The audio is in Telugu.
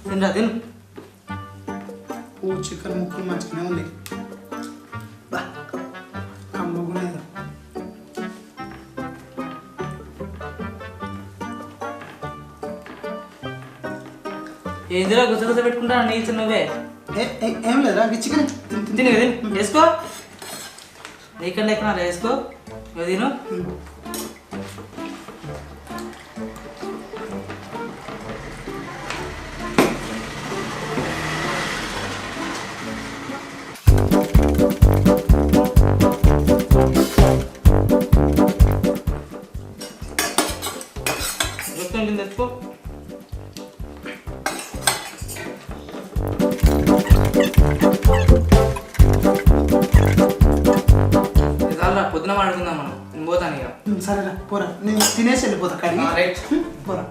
తినరా తిను. ఓ చికెన్ ముక్కలు మంచిగానే ఉంది. బా కమ్మగునేది. ఏందిరా గుసగుస పెట్టుకుంటా నీళ్ళు నువ్వే ఏం లేదురా చికెన్ తిని వేసుకో. నీకంటే ఎక్కడ వేసుకో. ఇక తిను. తెచ్చుకో. పొద్దున మాట్లాడుకుందాం మనం. నేను పోతాను ఇక. సరేరా పోరా, నేను తినేసి వెళ్ళిపోతా కాడికి. రైట్ పోరా.